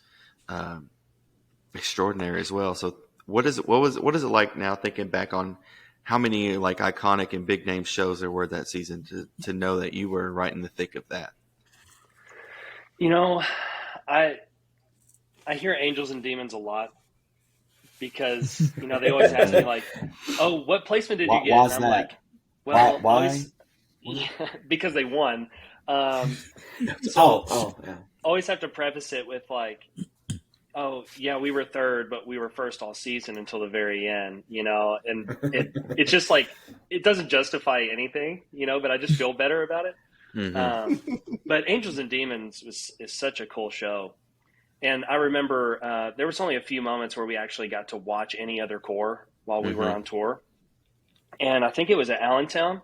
extraordinary as well. So what is it like now thinking back on how many like iconic and big name shows there were that season to know that you were right in the thick of that? I hear Angels and Demons a lot because they always ask me like, "Oh, what placement did you get?" Why's And I'm that? like, "Well, Why? always, because they won." Yeah. Always have to preface it with like, "Oh, yeah, we were third, but we were first all season until the very end," and it's just like it doesn't justify anything, but I just feel better about it. Mm-hmm. But Angels and Demons is such a cool show. And I remember there was only a few moments where we actually got to watch any other corps while we were on tour. And I think it was at Allentown,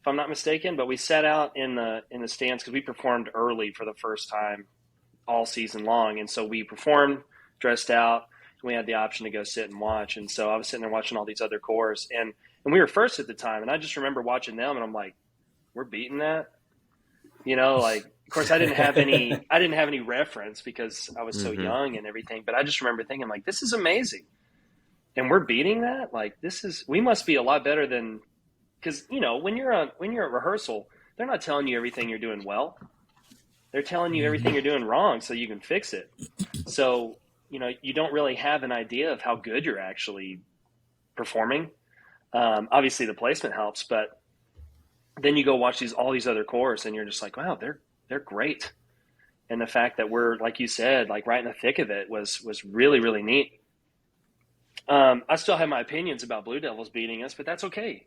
if I'm not mistaken, but we sat out in the stands because we performed early for the first time all season long. And so we performed, dressed out, and we had the option to go sit and watch. And so I was sitting there watching all these other corps and we were first at the time. And I just remember watching them and I'm like, we're beating that. Like, of course I didn't have any reference because I was so young and everything, but I just remember thinking like, this is amazing. And we're beating that. Like, we must be a lot better than, cause when you're at rehearsal, they're not telling you everything you're doing well. They're telling you everything you're doing wrong so you can fix it. So, you don't really have an idea of how good you're actually performing. Obviously the placement helps, but then you go watch all these other corps and you're just like, wow, they're great. And the fact that we're, like you said, like right in the thick of it was really, really neat. I still have my opinions about Blue Devils beating us, but that's okay,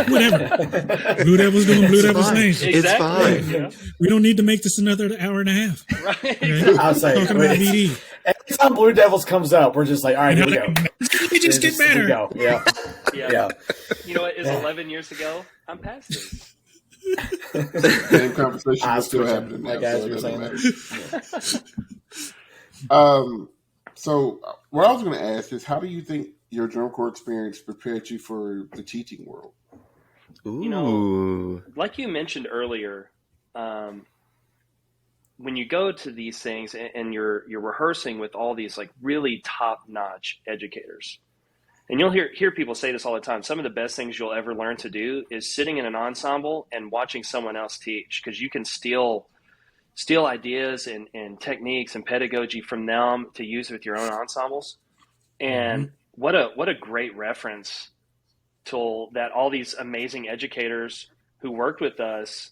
Whatever. Blue Devils doing Blue Devils things. Exactly. It's fine. We don't need to make this another hour and a half. Right. Okay? I'll say, Talking about BD. every time Blue Devils comes up, we're just like, all right, here we go. It just get Here we better. go. Yeah. Yeah. You know what? It's 11 years ago. I'm past this. Same conversation is still happening now, Like guys so it were doesn't saying matter. So what I was going to ask is, how do you think your drum corps experience prepared you for the teaching world? Ooh. Like you mentioned earlier, when you go to these things and you're rehearsing with all these like really top-notch educators, and you'll hear people say this all the time, some of the best things you'll ever learn to do is sitting in an ensemble and watching someone else teach, because you can steal ideas and techniques and pedagogy from them to use with your own ensembles. And what a great reference tool that all these amazing educators who worked with us,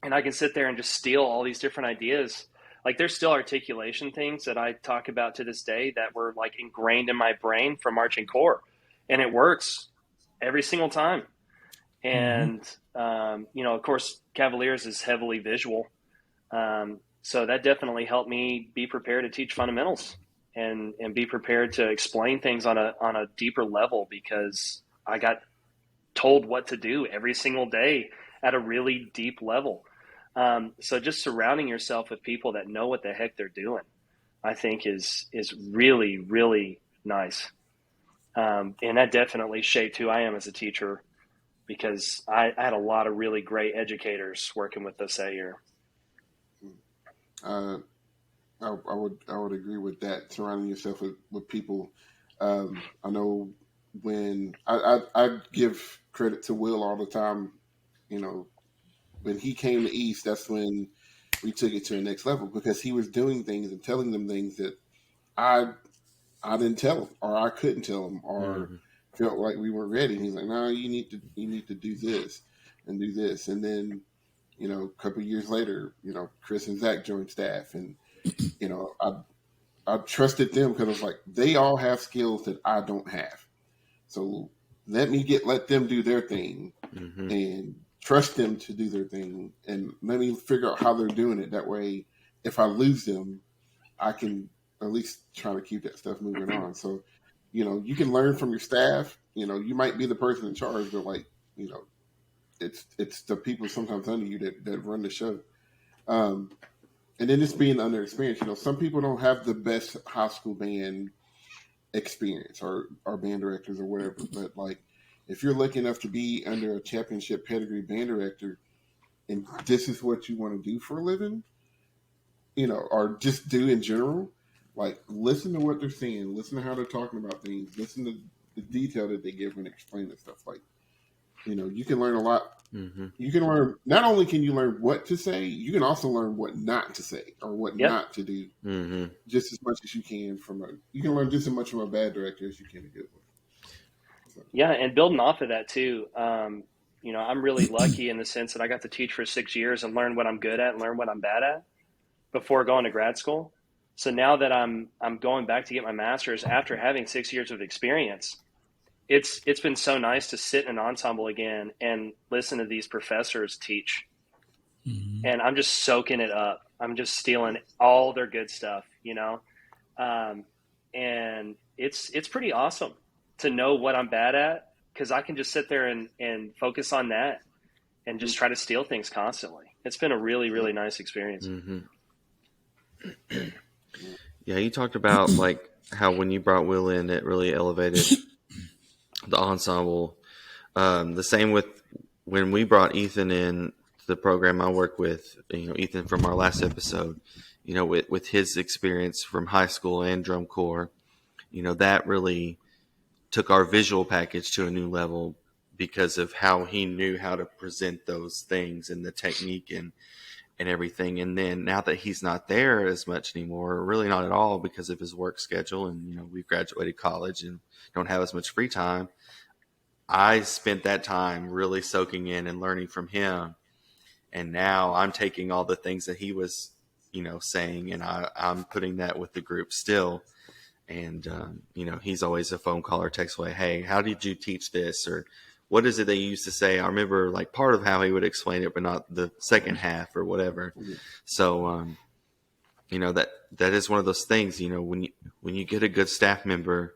and I can sit there and just steal all these different ideas. Like, there's still articulation things that I talk about to this day that were like ingrained in my brain from marching corps, and it works every single time. And, of course, Cavaliers is heavily visual. So that definitely helped me be prepared to teach fundamentals and be prepared to explain things on a deeper level, because I got told what to do every single day at a really deep level. So just surrounding yourself with people that know what the heck they're doing, I think is really, really nice. And that definitely shaped who I am as a teacher, because I had a lot of really great educators working with us that year. I would agree with that. Surrounding yourself with people. I know when I give credit to Will all the time. You know, when he came to East, that's when we took it to the next level, because he was doing things and telling them things that I didn't tell him, or I couldn't tell him, or felt like we weren't ready. And he's like, "No, you need to do this and do this." And then, you know, a couple of years later, you know, Chris and Zach joined staff, and you know, I trusted them because I was like, they all have skills that I don't have, so let them do their thing, and trust them to do their thing, and let me figure out how they're doing it. That way, if I lose them, I can at least try to keep that stuff moving on. So, you know, you can learn from your staff. You know, you might be the person in charge, but like, you know, it's the people sometimes under you that run the show. And then just being under experience, you know, some people don't have the best high school band experience, or band directors or whatever. But like, if you're lucky enough to be under a championship pedigree band director, and this is what you want to do for a living, you know, or just do in general, like, listen to what they're saying, listen to how they're talking about things, listen to the detail that they give when they explain this stuff. Like, you know, you can learn a lot. You can learn, not only can you learn what to say, you can also learn what not to say, or what not to do, just as much as you can you can learn just as much from a bad director as you can a good one. So. Yeah, and building off of that too, you know, I'm really lucky in the sense that I got to teach for 6 years and learn what I'm good at and learn what I'm bad at before going to grad school. So now that I'm going back to get my master's after having 6 years of experience, it's been so nice to sit in an ensemble again and listen to these professors teach. And I'm just soaking it up. I'm just stealing all their good stuff, you know? And it's pretty awesome to know what I'm bad at, because I can just sit there and focus on that and just try to steal things constantly. It's been a really, really nice experience. Yeah, you talked about like how when you brought Will in, it really elevated the ensemble. The same with when we brought Ethan in to the program I work with, you know, Ethan from our last episode, you know, with his experience from high school and drum corps, you know, that really took our visual package to a new level because of how he knew how to present those things and the technique and everything. And then now that he's not there as much anymore, really not at all, because of his work schedule, and, you know, we've graduated college and don't have as much free time, I spent that time really soaking in and learning from him. And now I'm taking all the things that he was, you know, saying, and I'm putting that with the group still. And, you know, he's always a phone call or text away, hey, how did you teach this? Or what is it they used to say? I remember like part of how he would explain it, but not the second half or whatever. So, you know, that is one of those things, you know, when you get a good staff member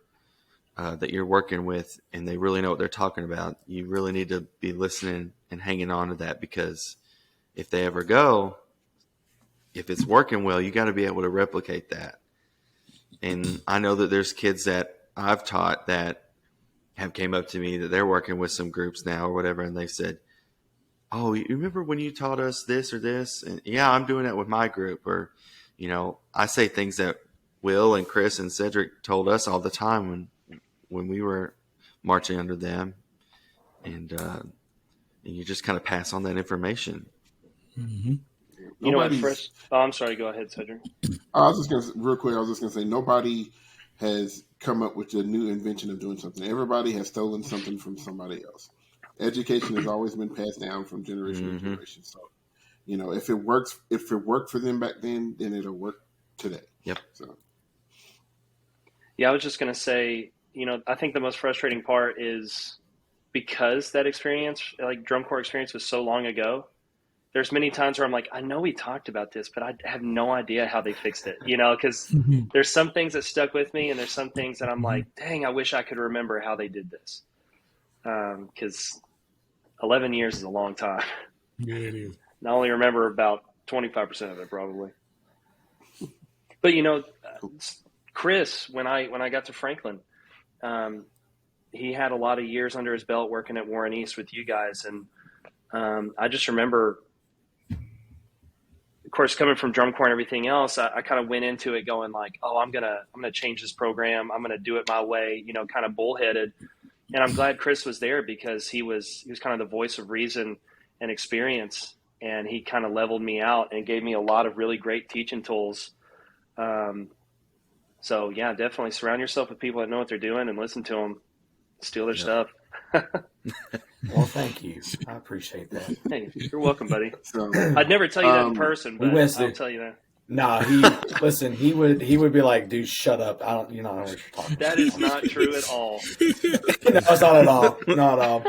that you're working with and they really know what they're talking about, you really need to be listening and hanging on to that, because if they ever go, if it's working well, you got to be able to replicate that. And I know that there's kids that I've taught that have came up to me that they're working with some groups now or whatever, and they said, oh, you remember when you taught us this or this? And yeah, I'm doing that with my group. Or, you know, I say things that Will and Chris and Cedric told us all the time when we were marching under them. And you just kind of pass on that information. You know what, first? Oh, I'm sorry. Go ahead, Cedric. I was just going to, real quick, I was just going to say, nobody has come up with a new invention of doing something. Everybody has stolen something from somebody else. Education has always been passed down from generation to generation. So, you know, if it worked for them back then it'll work today. Yep. So. Yeah, I was just going to say, you know, I think the most frustrating part is because that experience, like drum corps experience, was so long ago, there's many times where I'm like, I know we talked about this, but I have no idea how they fixed it, you know, because there's some things that stuck with me, and there's some things that I'm like, dang, I wish I could remember how they did this. Because 11 years is a long time. Yeah, it is. I only remember about 25% of it, probably. But you know, Chris, when I got to Franklin, he had a lot of years under his belt working at Warren East with you guys, and I just remember, of course, coming from drum corps and everything else, I kind of went into it going like, oh, I'm gonna change this program. I'm gonna do it my way, you know, kind of bullheaded. And I'm glad Chris was there, because he was kind of the voice of reason and experience, and he kind of leveled me out and gave me a lot of really great teaching tools. So yeah, definitely surround yourself with people that know what they're doing and listen to them, steal their stuff. Well, thank you. I appreciate that. Hey, you're welcome, buddy. So, I'd never tell you that in person, but I'll tell you that. Nah, he would be like, dude, shut up. You don't know what you're talking about. That is not true at all. No, it's not at all. Not at all.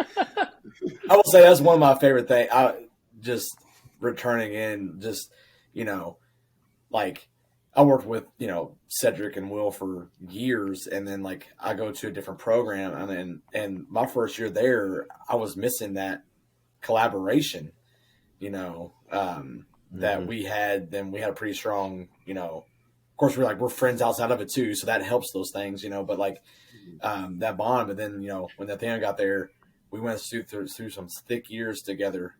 I will say that's one of my favorite things. Just returning in, just, you know, like I worked with, you know, Cedric and Will for years, and then like I go to a different program, and my first year there, I was missing that collaboration, you know, that we had. Then we had a pretty strong, you know, of course we're friends outside of it too, so that helps those things, you know, but like that bond. But then, you know, when Nathaniel got there, we went through some thick years together,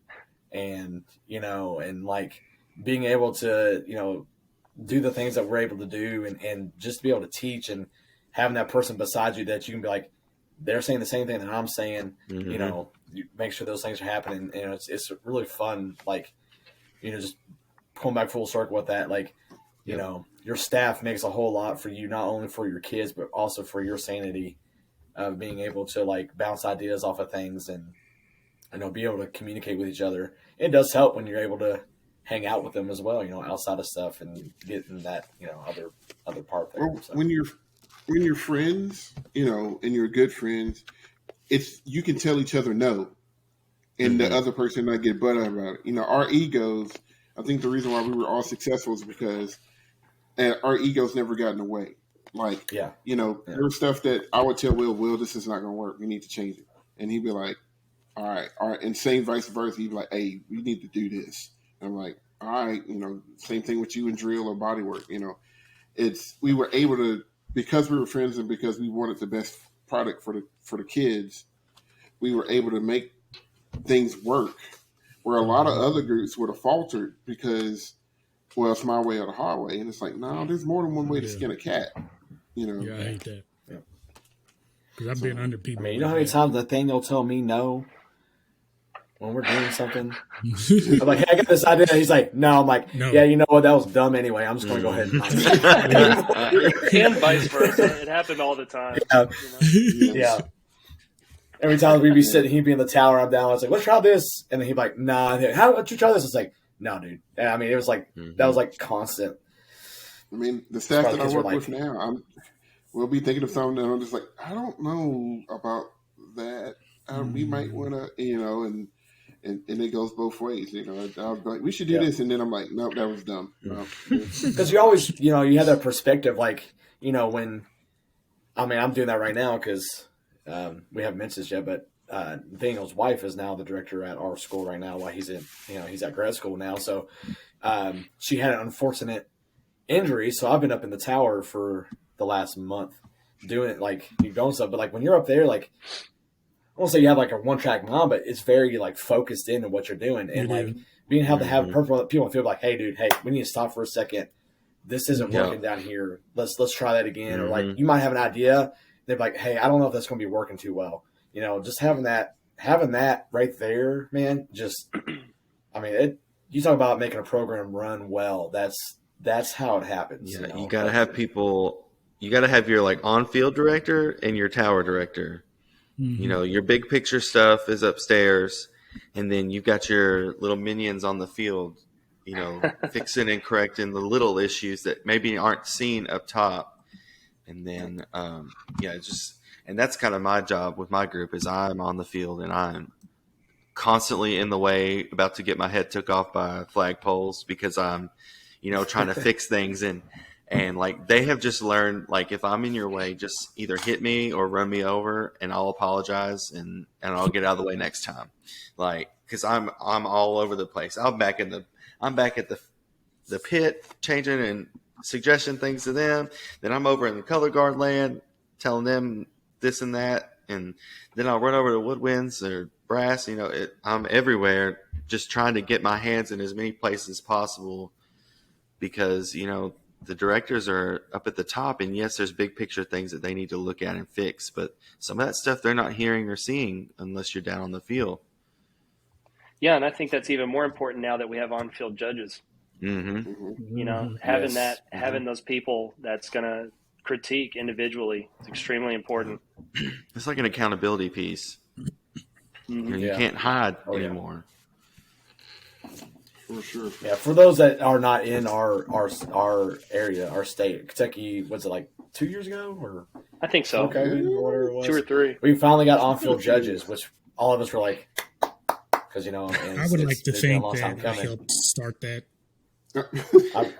and, you know, and like being able to, you know, do the things that we're able to do, and just be able to teach, and having that person beside you that you can be like, they're saying the same thing that I'm saying, you know, you make sure those things are happening. And it's really fun. Like, you know, just going back full circle with that, like, you know, your staff makes a whole lot for you, not only for your kids, but also for your sanity of being able to like bounce ideas off of things, and, you know, be able to communicate with each other. It does help when you're able to hang out with them as well, you know, outside of stuff, and get in that, you know, other part there. Well, when you're friends, you know, and you're good friends, you can tell each other no, and the other person not get butt out about it. You know, our egos. I think the reason why we were all successful is because our egos never got in the way. Like, you know, there was stuff that I would tell Will, this is not going to work. We need to change it, and he'd be like, all right, and same vice versa. He'd be like, hey, we need to do this. And I'm like, all right, you know, same thing with you in drill or body work. You know, we were able to, because we were friends and because we wanted the best product for the kids, we were able to make things work. Where a lot of other groups would have faltered because, well, it's my way or the highway, and it's like, no, there's more than one way to skin a cat. You know, yeah, I hate that. Because I've been under people. I mean, you know how many times Nathaniel tell me no when we're doing something? I'm like, hey, I got this idea. He's like, no. I'm like, no. Yeah, you know what? That was dumb anyway. I'm just going to go ahead and and vice versa. It happened all the time. Yeah. Every time we'd be sitting, he'd be in the tower. I'm down. I was like, let's try this. And then he'd be like, nah. How about you try this? It's like, no, dude. I mean, it was like, that was like constant. I mean, the staff that I work with now, we'll be thinking of something, and I'm just like, I don't know about that. We might want to, you know, and it goes both ways, you know. I'll be like, we should do this, and then I'm like, nope, that was dumb. Because you always, you know, you have that perspective, like, you know, when, I mean, I'm doing that right now because we haven't mentioned this yet, but Nathaniel's wife is now the director at our school right now while he's at grad school now. So she had an unfortunate injury, so I've been up in the tower for the last month doing it, like, you're going stuff. But like when you're up there, like, I won't say you have like a one-track mind, but it's very like focused into what you're doing, and like being able to have people feel like, hey, dude, hey, we need to stop for a second. This isn't working down here. Let's try that again. Or like you might have an idea. They're like, hey, I don't know if that's going to be working too well. You know, just having that right there, man. Just, I mean, you talk about making a program run well. That's how it happens. Yeah, you know? you got to have people. You got to have your like on-field director and your tower director. You know, your big picture stuff is upstairs, and then you've got your little minions on the field, you know, fixing and correcting the little issues that maybe aren't seen up top. And then, and that's kind of my job with my group is I'm on the field and I'm constantly in the way, about to get my head took off by flagpoles because I'm, trying to fix things. And like, they have just learned, like, if I'm in your way, just either hit me or run me over and I'll apologize and I'll get out of the way next time. Like, cause I'm all over the place. I'm back at the pit changing and suggesting things to them. Then I'm over in the color guard land telling them this and that. And then I'll run over to woodwinds or brass. I'm everywhere just trying to get my hands in as many places as possible because, the directors are up at the top, and yes, there's big picture things that they need to look at and fix, but some of that stuff they're not hearing or seeing unless you're down on the field. Yeah, and I think that's even more important now that we have on-field judges. Mm-hmm. Having those people that's going to critique individually is extremely important. It's like an accountability piece. You can't hide anymore. For sure. Yeah, for those that are not in our area, our state, Kentucky, was it like 2 years ago? Or I think so. Okay, whatever it was. 2 or 3. We finally got on-field judges, which all of us were like, because, I would like to think that I helped start that.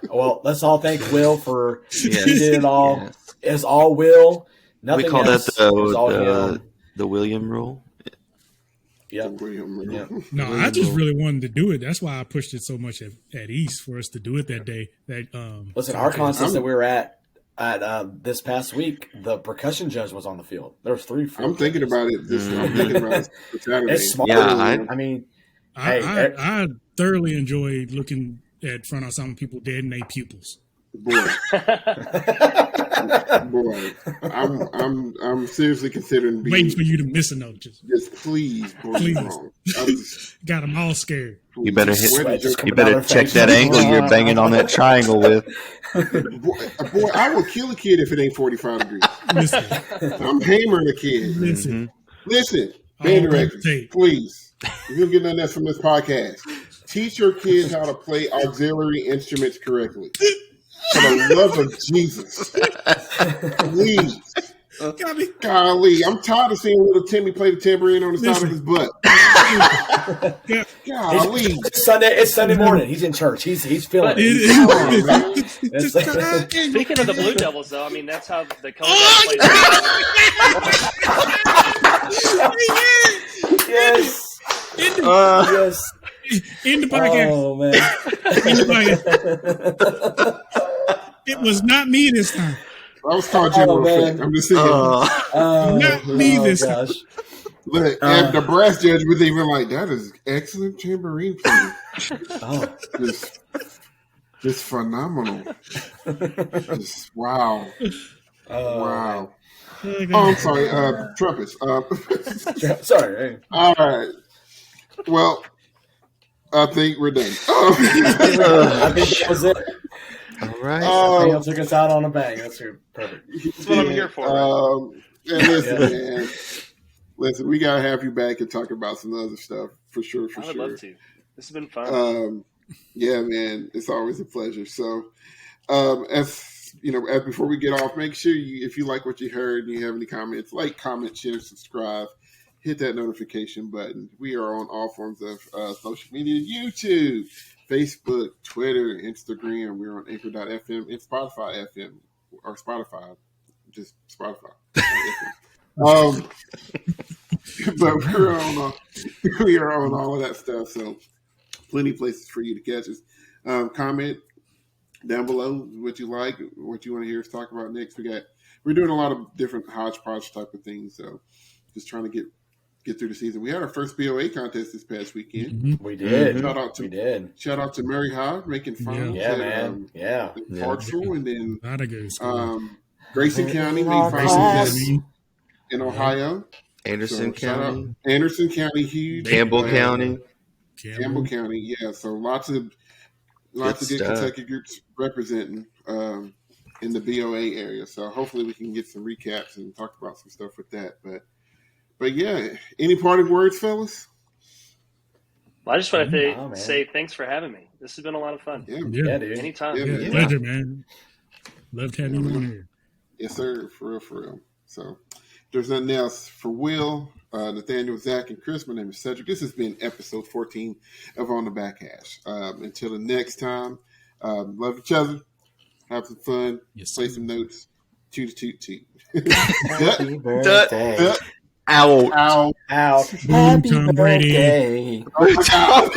Well, let's all thank Will for he did it all. Yes. It's all Will. Nothing we call else. that the William rule. Yep. No, I just really wanted to do it. That's why I pushed it so much at East for us to do it that day. Listen, our contest that we were at this past week, the percussion judge was on the field. There was 3. I'm thinking about it. I'm thinking about it Saturday. It's smart. Yeah, I thoroughly enjoyed looking at front of some people dead in their pupils. Boy, I'm seriously considering waiting for you to miss a note. Just please. Got them all scared. You better check that angle you're banging on that triangle with. Boy, I will kill a kid if it ain't 45 degrees. Listen, I'm hammering a kid. Listen, band directors, please. If you don't get nothing else from this podcast, teach your kids how to play auxiliary instruments correctly. For the love of Jesus. Please. Golly, I'm tired of seeing little Timmy play the tambourine on the side of his butt. Golly. It's Sunday morning. He's in church. He's feeling it. Speaking of the Blue Devils, though, I mean, that's how the color plays. Yes. Yes. In the podcast. Oh, man. In the podcast. It was not me this time. I was called General Effect. I'm just saying. Not me this time. Look, and the brass judge was even like, that is excellent tambourine playing. Just phenomenal. Wow. Wow. I'm sorry. Trumpets. Sorry. All right. Well, I think we're done. I think that was it. All right. Nathaniel took us out on a bang. That's perfect. That's what I'm here for. Man. Listen, we gotta have you back and talk about some other stuff for sure. I would love to. This has been fun. Yeah, man, it's always a pleasure. So, as before we get off, make sure if you like what you heard and you have any comments, like, comment, share, subscribe. Hit that notification button. We are on all forms of social media: YouTube, Facebook, Twitter, Instagram. We're on Anchor.fm and Spotify FM or Spotify, just Spotify. But we are on all of that stuff. So plenty of places for you to catch us. Comment down below what you like, what you want to hear us talk about next. We're doing a lot of different hodgepodge type of things. So just trying to get through the season. We had our first BOA contest this past weekend. Mm-hmm. We did. Shout out to Mary Hogg making finals. Yeah, man. Yeah. Parksville, and then Grayson County made finals in Ohio. Anderson County. Anderson County, huge. Campbell County. Campbell County, yeah. So lots of good Kentucky groups representing in the BOA area. So hopefully we can get some recaps and talk about some stuff with that. But yeah, any parting words, fellas? Well, I just want to say thanks for having me. This has been a lot of fun. Yeah, dude. Anytime. Yeah, pleasure, man. Love having you on here. Yes, sir. For real. So, if there's nothing else for Will, Nathaniel, Zach, and Chris. My name is Cedric. This has been episode 14 of On the Back Hash. Until the next time, love each other, have some fun, play some notes, toot toot toot. Happy birthday. Ow. Ow. Ow. Happy Happy birthday. Oh my God.